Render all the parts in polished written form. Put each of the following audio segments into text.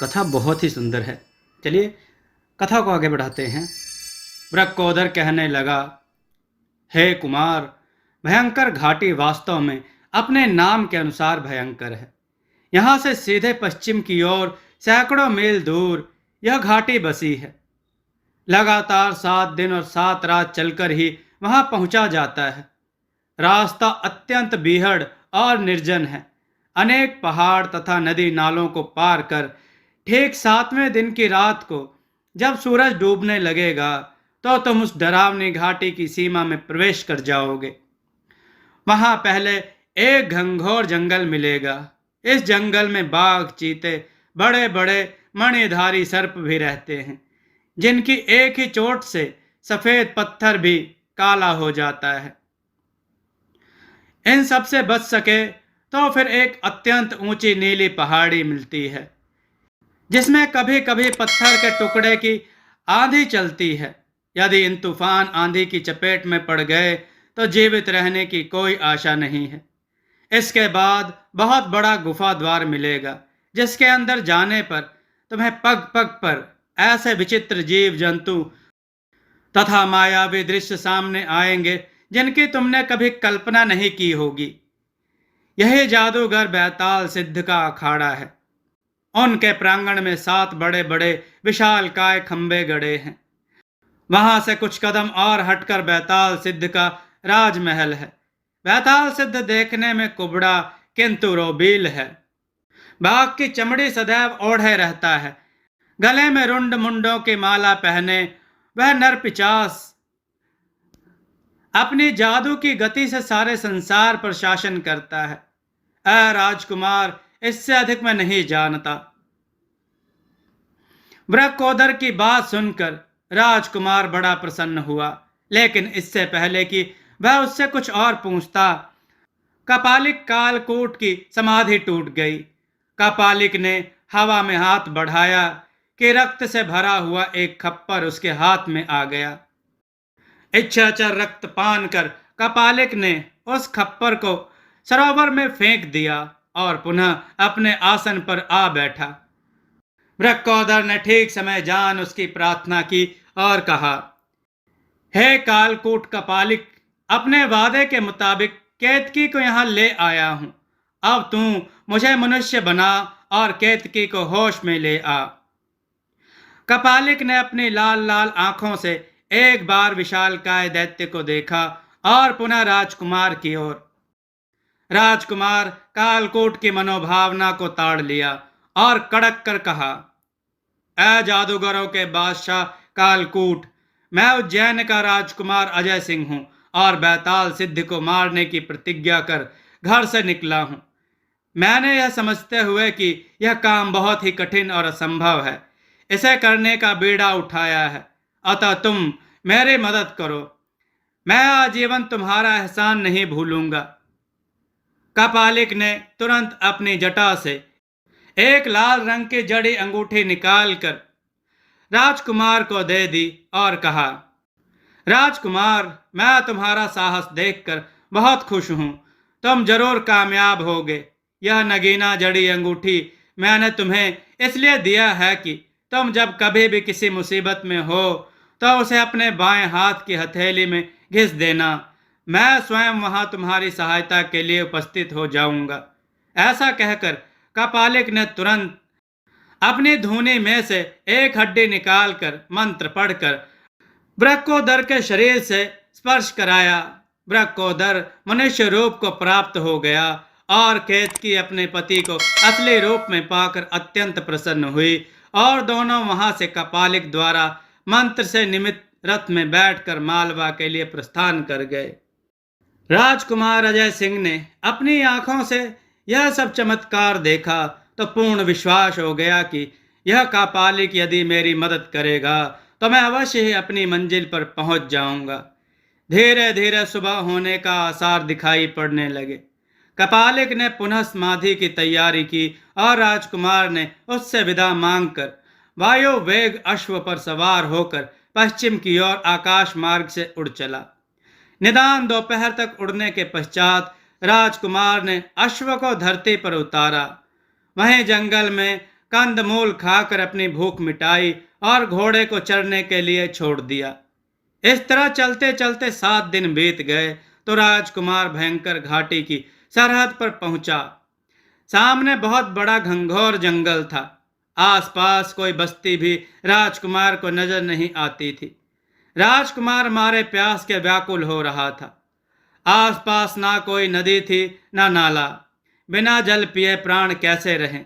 कथा बहुत ही सुंदर है। चलिए कथा को आगे बढ़ाते हैं। वृक्कोदर कहने लगा, हे कुमार, भयंकर घाटी वास्तव में अपने नाम के अनुसार भयंकर है। यहाँ से सीधे पश्चिम की ओर सैकड़ों मील दूर यह घाटी बसी है। लगातार 7 दिन और 7 रात चलकर ही वहां पहुंचा जाता है। रास्ता अत्यंत बीहड़ और निर्जन है। अनेक पहाड़ तथा नदी नालों को पार कर ठीक 7वें दिन की रात को जब सूरज डूबने लगेगा तो तुम उस डरावनी घाटी की सीमा में प्रवेश कर जाओगे। वहां पहले एक घंघोर जंगल मिलेगा। इस जंगल में बाघ, चीते, बड़े बड़े मणिधारी सर्प भी रहते हैं, जिनकी एक ही चोट से सफेद पत्थर भी काला हो जाता है। इन सब से बच सके तो फिर एक अत्यंत ऊंची नीली पहाड़ी मिलती है, जिसमें कभी कभी पत्थर के टुकड़े की आंधी चलती है। यदि इन तूफान आंधी की चपेट में पड़ गए तो जीवित रहने की कोई आशा नहीं है। इसके बाद बहुत बड़ा गुफा द्वार मिलेगा, जिसके अंदर जाने पर तुम्हें पग पग पर ऐसे विचित्र जीव जंतु तथा मायावी दृश्य सामने आएंगे जिनकी तुमने कभी कल्पना नहीं की होगी। यही जादूगर बैताल सिद्ध का अखाड़ा है। उनके प्रांगण में 7 बड़े बड़े विशालकाय खंबे गड़े हैं। वहां से कुछ कदम और हटकर बैताल सिद्ध का राजमहल है। बैताल सिद्ध देखने में कुबड़ा किंतु रोबील है। बाघ की चमड़ी सदैव ओढ़े रहता है। गले में रुंड मुंडों की माला पहने वह नरपिचास अपनी जादू की गति से सारे संसार पर शासन करता है। राजकुमार, इससे अधिक मैं नहीं जानता। वृक्कोदर की बात सुनकर राजकुमार बड़ा प्रसन्न हुआ, लेकिन इससे पहले कि वह उससे कुछ और पूछता, कपालिक कालकूट की समाधि टूट गई। कपालिक ने हवा में हाथ बढ़ाया कि रक्त से भरा हुआ एक खप्पर उसके हाथ में आ गया। इच्छाचर रक्त पान कर कपालिक ने उस खप्पर को सरोवर में फेंक दिया और पुनः अपने आसन पर आ बैठा। वृक्कोदर ने ठीक समय जान उसकी प्रार्थना की और कहा, हे कालकूट कपालिक, अपने वादे के मुताबिक केतकी को यहाँ ले आया हूं। अब तू मुझे मनुष्य बना और केतकी को होश में ले आ। कपालिक ने अपनी लाल लाल आंखों से एक बार विशालकाय दैत्य को देखा और पुनः राजकुमार की ओर। राजकुमार कालकूट की मनोभावना को ताड़ लिया और कड़क कर कहा, ऐ जादूगरों के बादशाह कालकूट, मैं उज्जैन का राजकुमार अजय सिंह हूं और बैताल सिद्ध को मारने की प्रतिज्ञा कर घर से निकला हूं। मैंने यह समझते हुए कि यह काम बहुत ही कठिन और असंभव है, इसे करने का बीड़ा उठाया है। अतः तुम मेरी मदद करो। मैं आजीवन तुम्हारा एहसान नहीं भूलूंगा। कपालिक ने तुरंत अपनी जटा से एक लाल रंग की जड़ी अंगूठी निकालकर राजकुमार को दे दी और कहा, राजकुमार, मैं तुम्हारा साहस देखकर बहुत खुश हूं। तुम जरूर कामयाब होगे। यह नगीना जड़ी अंगूठी मैंने तुम्हें इसलिए दिया है कि तुम जब कभी भी किसी मुसीबत में हो तो उसे अपने बाएं हाथ की हथेली में घिस देना। मैं स्वयं वहां तुम्हारी सहायता के लिए उपस्थित हो जाऊंगा। ऐसा कहकर कपालिक ने तुरंत अपनी धूनी में से एक हड्डी निकालकर मंत्र पढ़कर वृक्कोदर के शरीर से स्पर्श कराया। वृक्कोदर मनुष्य रूप को प्राप्त हो गया और केतकी अपने पति को असली रूप में पाकर अत्यंत प्रसन्न हुई और दोनों वहां से कपालिक द्वारा मंत्र से निमित्त रथ में बैठकर मालवा के लिए प्रस्थान कर गए। राजकुमार अजय सिंह ने अपनी आंखों से यह सब चमत्कार देखा तो पूर्ण विश्वास हो गया कि यह कपालिक यदि मेरी मदद करेगा तो मैं अवश्य ही अपनी मंजिल पर पहुंच जाऊंगा। धीरे धीरे सुबह होने का आसार दिखाई पड़ने लगे। कपालिक ने पुनः समाधि की तैयारी की और राजकुमार ने उससे विदा मांगकर वायु वेग अश्व पर सवार होकर पश्चिम की ओर आकाश मार्ग से उड़ चला। निदान दोपहर तक उड़ने के पश्चात राजकुमार ने अश्व को धरती पर उतारा। वहीं जंगल में कंदमूल खाकर अपनी भूख मिटाई और घोड़े को चरने के लिए छोड़ दिया। इस तरह चलते चलते 7 दिन बीत गए तो राजकुमार भयंकर घाटी की सरहद पर पहुंचा। सामने बहुत बड़ा घंघोर जंगल था। आसपास कोई बस्ती भी राजकुमार को नजर नहीं आती थी। राजकुमार मारे प्यास के व्याकुल हो रहा था। आसपास ना कोई नदी थी ना नाला। बिना जल पिए प्राण कैसे रहें।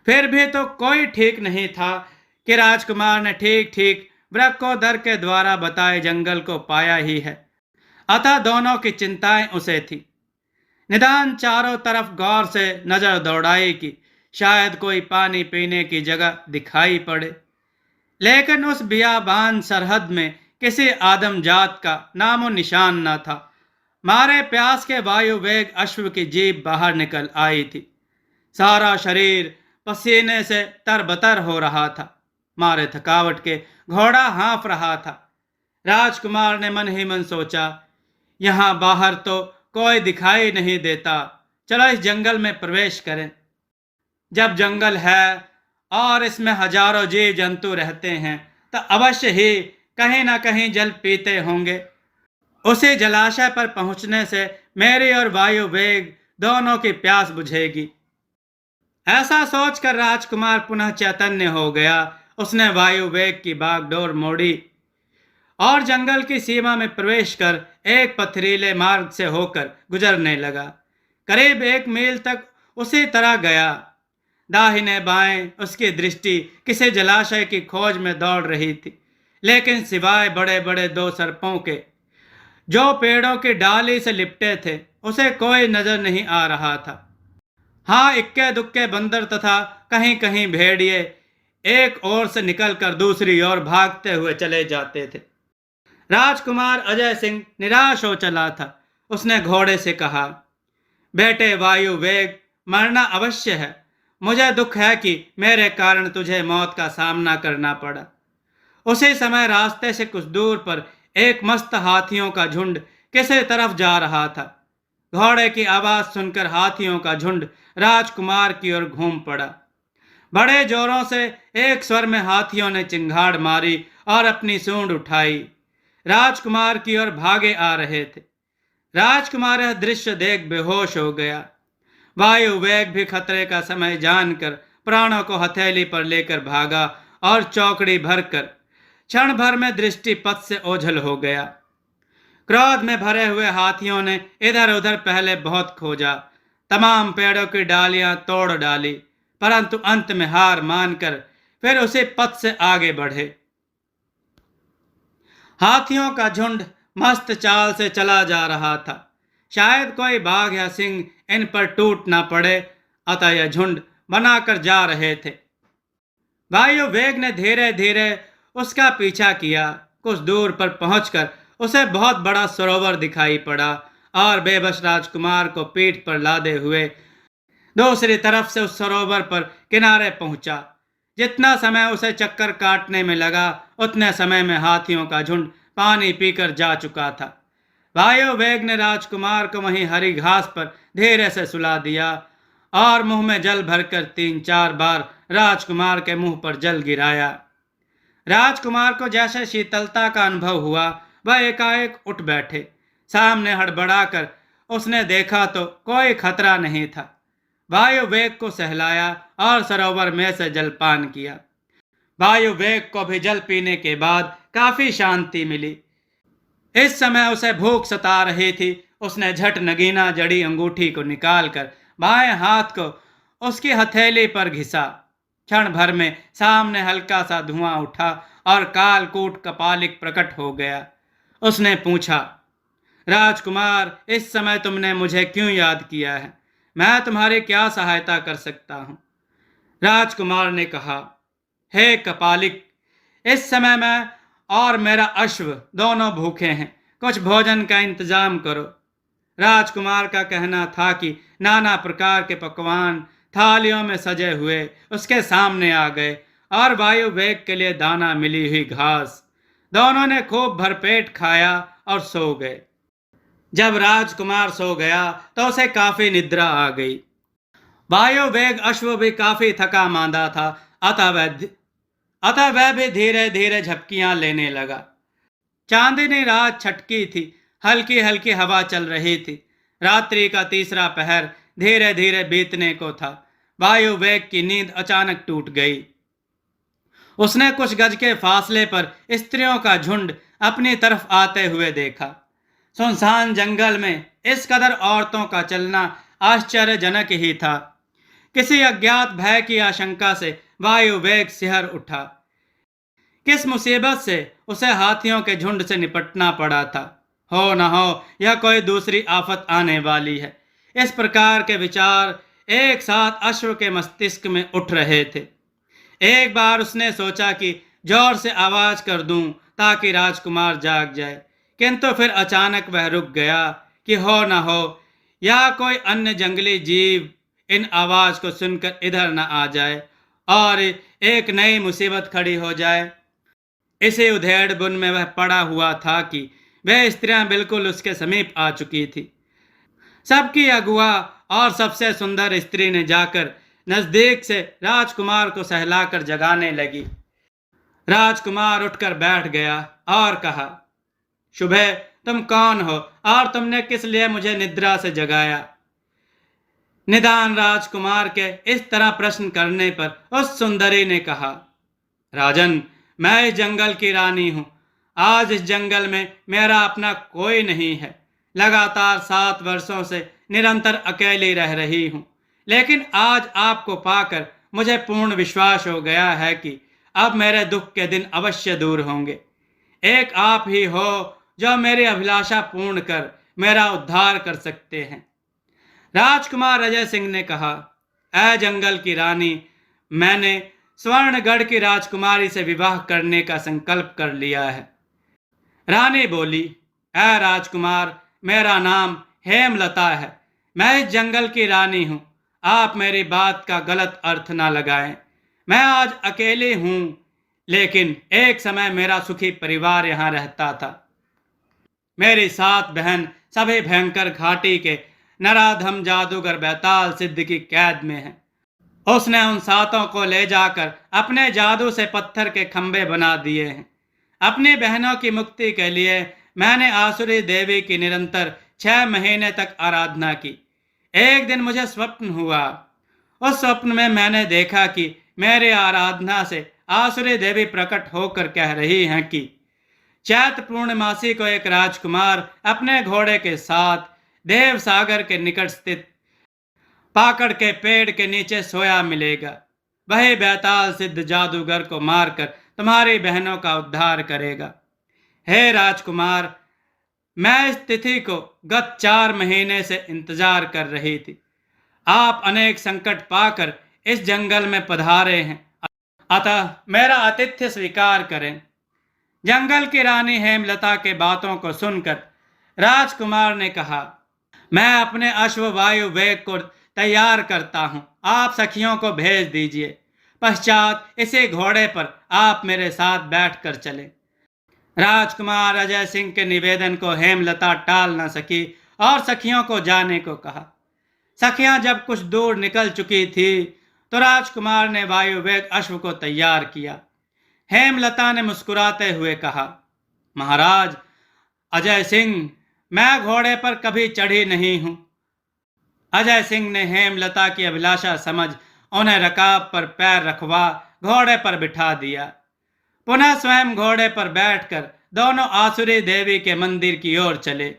फिर भी तो कोई ठीक नहीं था कि राजकुमार ने ठीक ठीक वृक्कोदर के द्वारा बताए जंगल को पाया ही है। अतः दोनों की चिंताएं उसे थी। निदान चारों तरफ गौर से नजर दौड़ाई कि शायद कोई पानी पीने की जगह दिखाई पड़े, लेकिन उस बियाबान सरहद में किसी आदम जात का नामो निशान न था। मारे प्यास के वायु वेग अश्व की जीभ बाहर निकल आई थी। सारा शरीर पसीने से तरबतर हो रहा था। मारे थकावट के घोड़ा हाँफ रहा था। राजकुमार ने मन ही मन सोचा, यहाँ बाहर तो कोई दिखाई नहीं देता, चलो इस जंगल में प्रवेश करें। जब जंगल है और इसमें हजारों जीव जंतु रहते हैं तो अवश्य ही कहीं ना कहीं जल पीते होंगे। उसी जलाशय पर पहुंचने से मेरी और वायु वेग दोनों की प्यास बुझेगी। ऐसा सोचकर राजकुमार पुनः चैतन्य हो गया। उसने वायु वेग की बागडोर मोड़ी और जंगल की सीमा में प्रवेश कर एक पथरीले मार्ग से होकर गुजरने लगा। करीब 1 मील तक उसी तरह गया। दाहिने बाएं उसकी दृष्टि किसी जलाशय की खोज में दौड़ रही थी, लेकिन सिवाय बड़े बड़े 2 सर्पों के जो पेड़ों की डाली से लिपटे थे उसे कोई नजर नहीं आ रहा था। हाँ, इक्के दुक्के बंदर तथा कहीं कहीं भेड़िए एक ओर से निकलकर दूसरी ओर भागते हुए चले जाते थे। राजकुमार अजय सिंह निराश हो चला था। उसने घोड़े से कहा, बेटे वायु वेग, मरना अवश्य है। मुझे दुख है कि मेरे कारण तुझे मौत का सामना करना पड़ा। उसी समय रास्ते से कुछ दूर पर एक मस्त हाथियों का झुंड किसी तरफ जा रहा था। घोड़े की आवाज सुनकर हाथियों का झुंड राजकुमार की ओर घूम पड़ा। बड़े जोरों से एक स्वर में हाथियों ने चिंगाड़ मारी और अपनी सूंड उठाई। राजकुमार की ओर भागे आ रहे थे। राजकुमार यह दृश्य देख बेहोश हो गया। वायु वेग भी खतरे का समय जानकर प्राणों को हथेली पर लेकर भागा और चौकड़ी भरकर क्षण भर में दृष्टि पथ से ओझल हो गया। क्रोध में भरे हुए हाथियों ने इधर उधर पहले बहुत खोजा, तमाम पेड़ों की डालियां तोड़ डाली, परंतु अंत में हार मानकर फिर उसी पथ से आगे बढ़े। हाथियों का झुंड मस्त चाल से चला जा रहा था। शायद कोई बाघ या सिंह इन पर टूट ना पड़े, अतः यह झुंड बनाकर जा रहे थे। वायु वेग ने धीरे धीरे उसका पीछा किया। कुछ दूर पर पहुंचकर उसे बहुत बड़ा सरोवर दिखाई पड़ा और बेबस राजकुमार को पीठ पर लादे हुए दूसरी तरफ से उस सरोवर पर किनारे पहुंचा। जितना समय उसे चक्कर काटने में लगा उतने समय में हाथियों का झुंड पानी पीकर जा चुका था। वायु वेग ने राजकुमार को वहीं हरी घास पर धीरे से सुला दिया और मुंह में जल भरकर 3-4 बार राजकुमार के मुंह पर जल गिराया। राजकुमार को जैसे शीतलता का अनुभव हुआ, वह एकाएक उठ बैठे। सामने हड़बड़ाकर उसने देखा तो कोई खतरा नहीं था। वायु वेग को सहलाया और सरोवर में से जलपान किया। वायु वेग को भी जल पीने के बाद काफी शांति मिली। इस समय उसे भूख सता रही थी। उसने झट नगीना जड़ी अंगूठी को निकालकर बाएं हाथ को उसकी हथेली पर घिसा। क्षण भर में सामने हल्का सा धुआं उठा और कालकूट कपालिक प्रकट हो गया। उसने पूछा, राजकुमार, इस समय तुमने मुझे क्यों याद किया है? मैं तुम्हारी क्या सहायता कर सकता हूं? राजकुमार ने कहा, हे कपालिक, इस समय मैं और मेरा अश्व दोनों भूखे हैं। कुछ भोजन का इंतजाम करो। राजकुमार का कहना था कि नाना प्रकार के पकवान थालियों में सजे हुए उसके सामने आ गए और वायु वेग के लिए दाना मिली हुई घास। दोनों ने खूब भरपेट खाया और सो गए। जब राजकुमार सो गया तो उसे काफी निद्रा आ गई। वायु वेग अश्व भी काफी थका मांदा था, अतः वह भी धीरे धीरे झपकियां लेने लगा। चांदनी रात छटकी थी, हल्की हल्की हवा चल रही थी। रात्रि का तीसरा पहर धीरे धीरे बीतने को था। वायु वेग की नींद अचानक टूट गई। उसने कुछ गज के फासले पर स्त्रियों का झुंड अपनी तरफ आते हुए देखा। सुनसान जंगल में इस कदर औरतों का चलना आश्चर्यजनक ही था। किसी अज्ञात भय की आशंका से वायु वेग सिहर उठा। किस मुसीबत से उसे हाथियों के झुंड से निपटना पड़ा था। हो न हो यह कोई दूसरी आफत आने वाली है। इस प्रकार के विचार एक साथ अश्व के मस्तिष्क में उठ रहे थे। एक बार उसने सोचा कि जोर से आवाज कर दूं ताकि राजकुमार जाग जाए, किंतु फिर अचानक वह रुक गया कि हो न हो या कोई अन्य जंगली जीव इन आवाज को सुनकर इधर न आ जाए और एक नई मुसीबत खड़ी हो जाए। इसी उधेड़ बुन में वह पड़ा हुआ था कि वह स्त्रियां बिल्कुल उसके समीप आ चुकी थी। सबकी अगुआ और सबसे सुंदर स्त्री ने जाकर नजदीक से राजकुमार को सहलाकर जगाने लगी। राजकुमार उठकर बैठ गया और कहा, शुभे, तुम कौन हो और तुमने किस लिए मुझे निद्रा से जगाया? निदान राजकुमार के इस तरह प्रश्न करने पर उस सुंदरी ने कहा, राजन, मैं इस जंगल की रानी हूं। आज इस जंगल में मेरा अपना कोई नहीं है। लगातार 7 वर्षों से निरंतर अकेली रह रही हूं, लेकिन आज आपको पाकर मुझे पूर्ण विश्वास हो गया है कि अब मेरे दुख के दिन अवश्य दूर होंगे। एक आप ही हो जो मेरी अभिलाषा पूर्ण कर मेरा उद्धार कर सकते हैं। राजकुमार अजय सिंह ने कहा, ऐ जंगल की रानी, मैंने स्वर्णगढ़ की राजकुमारी से विवाह करने का संकल्प कर लिया है। रानी बोली, ऐ राजकुमार, मेरा नाम हेमलता है। मैं इस जंगल की रानी हूं। आप मेरी बात का गलत अर्थ ना लगाएं। मैं आज अकेली हूं, लेकिन एक समय मेरा सुखी परिवार यहां रहता था। मेरी 7 बहन सभी भयंकर घाटी के नराधम जादूगर बैताल सिद्ध की कैद में हैं। उसने उन 7 को ले जाकर अपने जादू से पत्थर के खंभे बना दिए हैं। अपनी बहनों की मुक्ति के लिए मैंने आसुरी देवी की निरंतर 6 महीने तक आराधना की। एक दिन मुझे स्वप्न हुआ। उस स्वप्न में मैंने देखा कि मेरी आराधना से आसुरी देवी प्रकट होकर कह रही हैं कि चैत्र पूर्णमासी को एक राजकुमार अपने घोड़े के साथ देव सागर के निकट स्थित पाकड़ के पेड़ के नीचे सोया मिलेगा। वही बैताल सिद्ध जादूगर को मारकर तुम्हारी बहनों का उद्धार करेगा। हे राजकुमार, मैं इस तिथि को गत 4 महीने से इंतजार कर रही थी। आप अनेक संकट पाकर इस जंगल में पधारे हैं, अतः मेरा आतिथ्य स्वीकार करें। जंगल की रानी हेमलता के बातों को सुनकर राजकुमार ने कहा, मैं अपने अश्व वायु वेग को तैयार करता हूं। आप सखियों को भेज दीजिए। पश्चात इसी घोड़े पर आप मेरे साथ बैठकर चले। राजकुमार अजय सिंह के निवेदन को हेमलता टाल न सकी और सखियों को जाने को कहा। सखियां जब कुछ दूर निकल चुकी थी तो राजकुमार ने वायु वेग अश्व को तैयार किया। हेमलता ने मुस्कुराते हुए कहा, महाराज अजय सिंह, मैं घोड़े पर कभी चढ़ी नहीं हूं। अजय सिंह ने हेमलता की अभिलाषा समझ उन्हें रकाब पर पैर रखवा घोड़े पर बिठा दिया। पुनः स्वयं घोड़े पर बैठकर दोनों आसुरी देवी के मंदिर की ओर चले।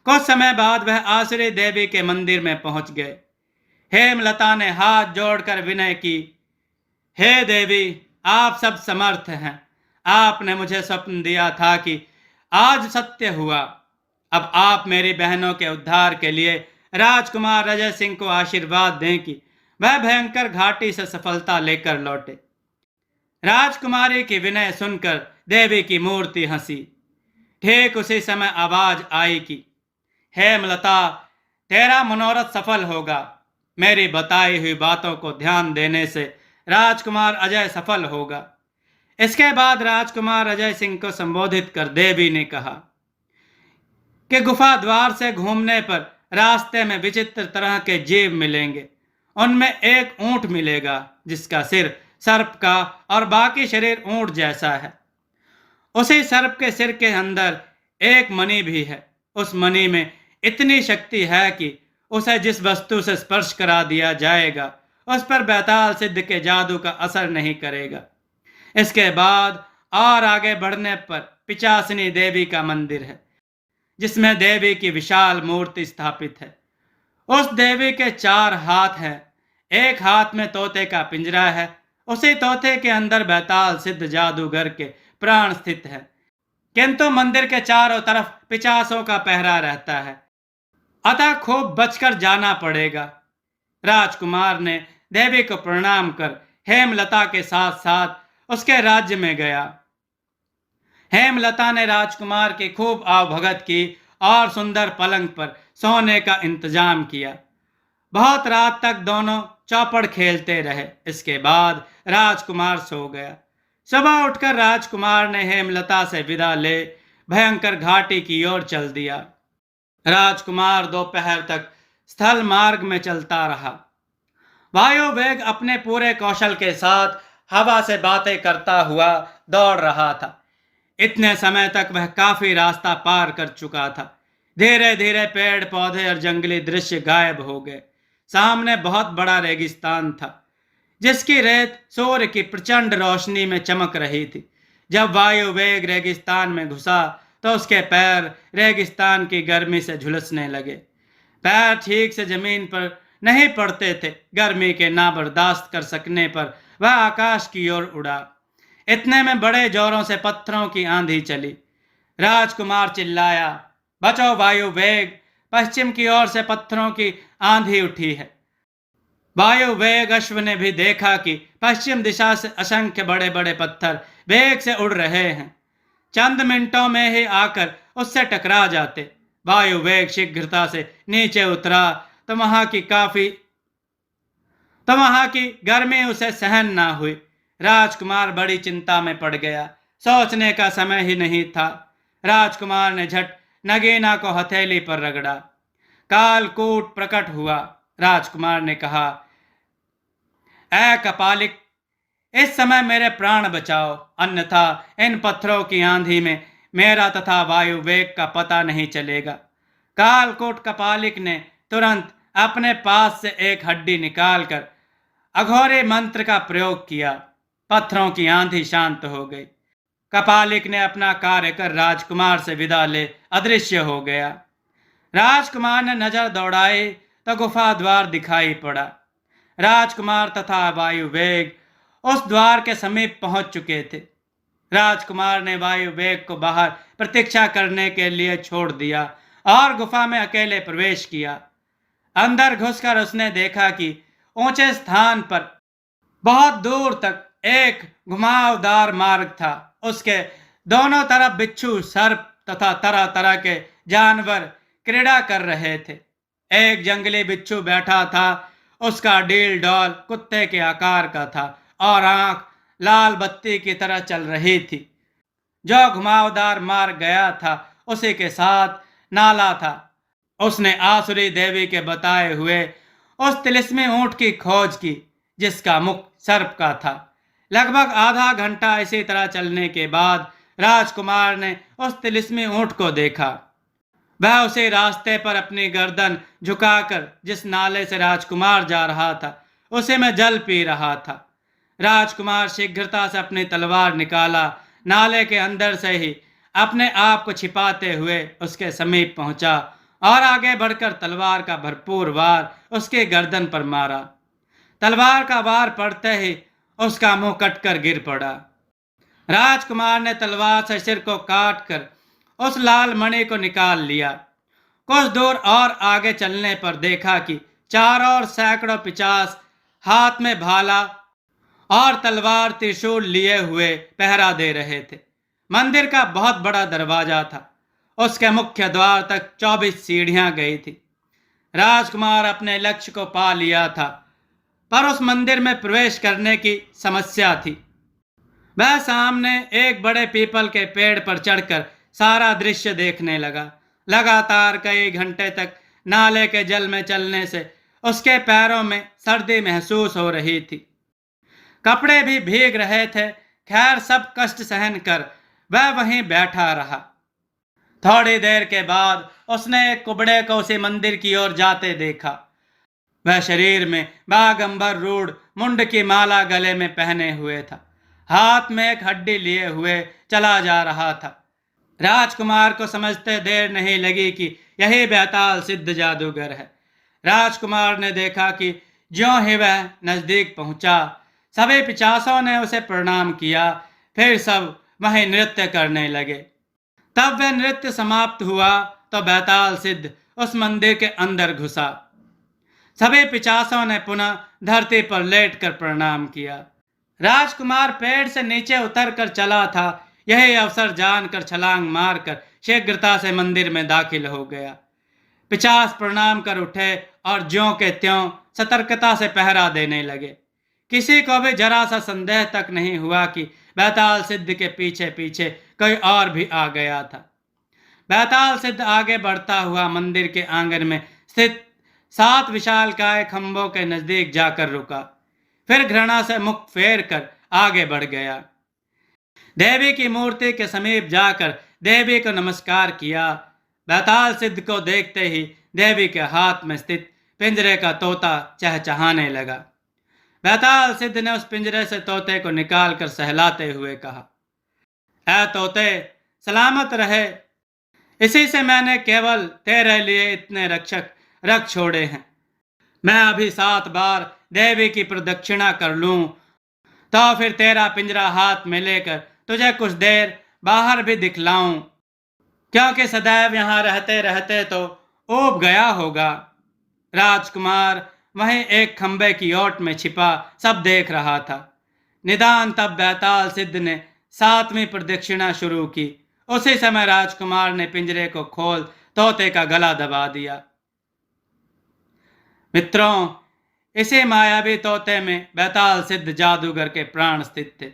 कुछ समय बाद वह आसुरी देवी के मंदिर में पहुंच गए। हेमलता ने हाथ जोड़कर विनय की, हे देवी, आप सब समर्थ हैं। आपने मुझे स्वप्न दिया था कि आज सत्य हुआ। अब आप मेरी बहनों के उद्धार के लिए राजकुमार अजय सिंह को आशीर्वाद दें कि वह भयंकर घाटी से सफलता लेकर लौटे। राजकुमारी की विनय सुनकर देवी की मूर्ति हंसी। ठीक उसी समय आवाज आई कि हेमलता, तेरा मनोरथ सफल होगा। मेरी बताई हुई बातों को ध्यान देने से राजकुमार अजय सफल होगा। इसके बाद राजकुमार अजय सिंह को संबोधित कर देवी ने कहा कि गुफा द्वार से घूमने पर रास्ते में विचित्र तरह के जीव मिलेंगे। उनमें एक ऊंट मिलेगा जिसका सिर सर्प का और बाकी शरीर ऊंट जैसा है। उसी सर्प के सिर के अंदर एक मणि भी है। उस मणि में इतनी शक्ति है कि उसे जिस वस्तु से स्पर्श करा दिया जाएगा उस पर बैताल सिद्ध के जादू का असर नहीं करेगा। इसके बाद और आगे बढ़ने पर पिचासिनी देवी का मंदिर है जिसमें देवी की विशाल मूर्ति स्थापित है। उस देवी के 4 हाथ हैं। एक हाथ में तोते का पिंजरा है। उसी तोते के अंदर बैताल सिद्ध जादूगर के प्राण स्थित है। किंतु मंदिर के चारों तरफ पिचासों का पहरा रहता है, अतः खूब बचकर जाना पड़ेगा। राजकुमार ने देवी को प्रणाम कर हेमलता के साथ साथ उसके राज्य में गया। हेमलता ने राजकुमार की खूब आवभगत की और सुंदर पलंग पर सोने का इंतजाम किया। बहुत रात तक दोनों चौपड़ खेलते रहे। इसके बाद राजकुमार सो गया। सुबह उठकर राजकुमार ने हेमलता से विदा ले भयंकर घाटी की ओर चल दिया। राजकुमार दोपहर तक स्थल मार्ग में चलता रहा। वायु वेग अपने पूरे कौशल के साथ हवा से बातें करता हुआ दौड़ रहा था। इतने समय तक वह काफी रास्ता पार कर चुका था। धीरे धीरे पेड़ पौधे और जंगली दृश्य गायब हो गए। सामने बहुत बड़ा रेगिस्तान था जिसकी रेत सूर्य की प्रचंड रोशनी में चमक रही थी। जब वायु वेग रेगिस्तान में घुसा तो उसके पैर रेगिस्तान की गर्मी से झुलसने लगे। पैर ठीक से जमीन पर नहीं पड़ते थे। गर्मी के ना बर्दाश्त कर सकने पर वह आकाश की ओर उड़ा। इतने में बड़े जोरों से पत्थरों की आंधी चली। राजकुमार चिल्लाया, बचो वायु वेग, पश्चिम की ओर से पत्थरों की आंधी उठी है। वायु वेग अश्व ने भी देखा कि पश्चिम दिशा से असंख्य बड़े बड़े पत्थर वेग से उड़ रहे हैं। चंद मिनटों में ही आकर उससे टकरा जाते। वायु वेग शीघ्रता से नीचे उतरा तो वहां की गर्मी उसे सहन ना हुई। राजकुमार बड़ी चिंता में पड़ गया। सोचने का समय ही नहीं था। राजकुमार ने झट नगीना को हथेली पर रगड़ा। कालकूट प्रकट हुआ। राजकुमार ने कहा, ऐ कपालिक, इस समय मेरे प्राण बचाओ, अन्यथा इन पत्थरों की आंधी में मेरा तथा वायु वेग का पता नहीं चलेगा। कालकूट कपालिक ने तुरंत अपने पास से एक हड्डी निकालकर अघोरी मंत्र का प्रयोग किया। पत्थरों की आंधी शांत हो गई। कपालिक ने अपना कार्य कर राजकुमार से विदा ले अदृश्य हो गया। राजकुमार ने नजर दौड़ाई तो गुफा द्वार दिखाई पड़ा। राजकुमार तथा वायु वेग उस द्वार के समीप पहुंच चुके थे। राजकुमार ने वायु वेग को बाहर प्रतीक्षा करने के लिए छोड़ दिया और गुफा में अकेले प्रवेश किया। अंदर घुसकर उसने देखा कि ऊंचे स्थान पर बहुत दूर तक एक घुमावदार मार्ग था। उसके दोनों तरफ बिच्छू, सर्प तथा तरह तरह के जानवर क्रीड़ा कर रहे थे। एक जंगली बिच्छू बैठा था। उसका डील डॉल कुत्ते के आकार का था और आंख लाल बत्ती की तरह चल रही थी। जो घुमावदार मार्ग गया था उसी के साथ नाला था। उसने आसुरी देवी के बताए हुए उस तिलिस्मी ऊंट की खोज की जिसका मुख सर्प का था। लगभग आधा घंटा इसी तरह चलने के बाद राजकुमार ने उस तिलिस्मी ऊंट को देखा। वह उसी रास्ते पर अपनी गर्दन झुकाकर जिस नाले से राजकुमार जा रहा था उसी में जल पी रहा था। राजकुमार शीघ्रता से अपनी तलवार निकाला। नाले के अंदर से ही अपने आप को छिपाते हुए उसके समीप पहुंचा और आगे बढ़कर तलवार का भरपूर वार उसके गर्दन पर मारा। तलवार का वार पड़ते ही उसका मुंह कटकर गिर पड़ा। राजकुमार ने तलवार से सिर को काटकर उस लाल मणि को निकाल लिया। कुछ दूर और आगे चलने पर देखा कि चारों ओर सैकड़ों पिचास हाथ में भाला और तलवार त्रिशूल लिए हुए पहरा दे रहे थे। मंदिर का बहुत बड़ा दरवाजा था। उसके मुख्य द्वार तक 24 सीढ़ियां गई थी। राजकुमार अपने लक्ष्य को पा लिया था, पर उस मंदिर में प्रवेश करने की समस्या थी। वह सामने एक बड़े पीपल के पेड़ पर चढ़कर सारा दृश्य देखने लगा। लगातार कई घंटे तक नाले के जल में चलने से उसके पैरों में सर्दी महसूस हो रही थी, कपड़े भी भीग रहे थे। खैर सब कष्ट सहन कर वह वहीं बैठा रहा। थोड़ी देर के बाद उसने एक कुबड़े को उसी मंदिर की ओर जाते देखा। वह शरीर में बागंबर रूढ़ मुंड की माला गले में पहने हुए था, हाथ में एक हड्डी लिए हुए चला जा रहा था। राजकुमार को समझते देर नहीं लगी कि यही बेताल सिद्ध जादूगर है। राजकुमार ने देखा कि ज्यों ही वह नजदीक पहुंचा, सभी पिचासों ने उसे प्रणाम किया। फिर सब वहीं नृत्य करने लगे। तब वह नृत्य समाप्त हुआ तो बेताल सिद्ध उस मंदिर के अंदर घुसा। सभी पिचासों ने पुनः धरती पर लेटकर प्रणाम किया। राजकुमार पेड़ से नीचे उतर कर चला था, यही अवसर जानकर छलांग मारकर शीघ्रता से मंदिर में दाखिल हो गया। पिचास प्रणाम कर उठे और ज्यों के त्यों सतर्कता से पहरा देने लगे। किसी को भी जरा सा संदेह तक नहीं हुआ कि बेताल सिद्ध के पीछे पीछे कोई और भी आ गया था। बेताल सिद्ध आगे बढ़ता हुआ मंदिर के आंगन में स्थित 7 विशालकाय खंभों के नजदीक जाकर रुका। फिर घृणा से मुख फेर कर आगे बढ़ गया। देवी की मूर्ति के समीप जाकर देवी को नमस्कार किया। बेताल सिद्ध को देखते ही देवी के हाथ में स्थित पिंजरे का तोता चहचहाने लगा। बेताल सिद्ध ने उस पिंजरे से तोते को निकालकर सहलाते हुए कहा, ऐ तोते, सलामत रहे। इसी से मैंने केवल तेरे लिए इतने रक्षक रख छोड़े हैं। मैं अभी 7 बार देवी की प्रदक्षिणा कर लूं तो फिर तेरा पिंजरा हाथ में लेकर तुझे कुछ देर बाहर भी दिखलाऊं, क्योंकि सदैव यहां रहते रहते तो ऊब गया होगा। राजकुमार वहीं एक खंबे की ओट में छिपा सब देख रहा था। निदान तब बेताल सिद्ध ने 7वीं प्रदक्षिणा शुरू की। उसी समय राजकुमार ने पिंजरे को खोल तोते का गला दबा दिया। मित्रों, इसी मायावी तोते में बेताल सिद्ध जादूगर के प्राण स्थित थे।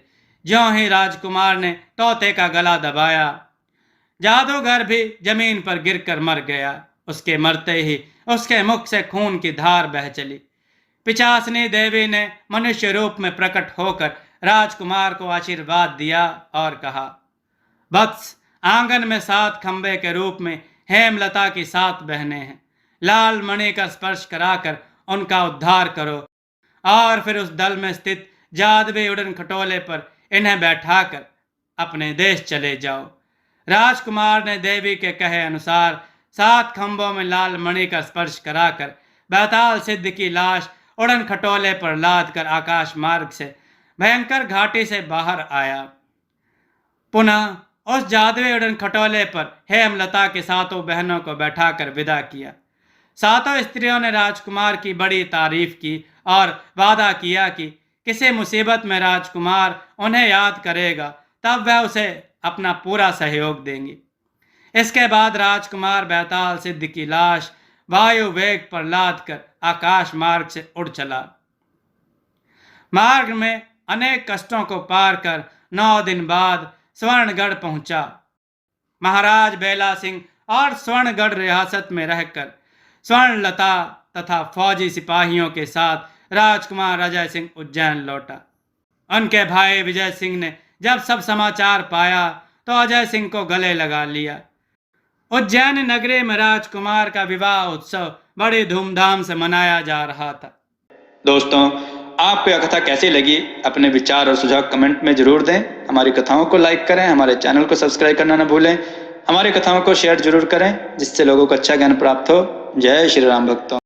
ज्यों ही राजकुमार ने तोते का गला दबाया, जादूगर भी जमीन पर गिरकर मर गया। उसके मरते ही उसके मुख से खून की धार बह चली। पिचासनी देवी ने मनुष्य रूप में प्रकट होकर राजकुमार को आशीर्वाद दिया और कहा, वत्स, आंगन में 7 खंबे के रूप में हेमलता की 7 बहनें हैं। लाल मणि का स्पर्श कराकर उनका उद्धार करो और फिर उस दल में स्थित जादवी उड़न खटोले पर इन्हें बैठाकर अपने देश चले जाओ। राजकुमार ने देवी के कहे अनुसार 7 खंभों में लाल मणि का स्पर्श कराकर बेताल सिद्ध की लाश उड़न खटोले पर लाद कर आकाश मार्ग से भयंकर घाटी से बाहर आया। पुनः उस जादवी उड़न खटोले पर हेमलता की 7 बहनों को बैठाकर विदा किया। 7 स्त्रियों ने राजकुमार की बड़ी तारीफ की और वादा किया कि किसी मुसीबत में राजकुमार उन्हें याद करेगा तब वह उसे अपना पूरा सहयोग देंगी। इसके बाद राजकुमार बेताल सिद्ध की लाश वायु वेग पर लाद कर आकाश मार्ग से उड़ चला। मार्ग में अनेक कष्टों को पार कर 9 दिन बाद स्वर्णगढ़ पहुंचा। महाराज बेला सिंह और स्वर्णगढ़ रियासत में रहकर स्वर्णलता तथा फौजी सिपाहियों के साथ राजकुमार अजय सिंह उज्जैन लौटा। उनके भाई विजय सिंह ने जब सब समाचार पाया तो अजय सिंह को गले लगा लिया। उज्जैन नगरी में राजकुमार का विवाह उत्सव बड़ी धूमधाम से मनाया जा रहा था। दोस्तों, आपको यह कथा कैसी लगी? अपने विचार और सुझाव कमेंट में जरूर दें। हमारी कथाओं को लाइक करें, हमारे चैनल को सब्सक्राइब करना न भूलें। हमारी कथाओं को शेयर जरूर करें जिससे लोगों को अच्छा ज्ञान प्राप्त हो। जय श्री राम भक्तों।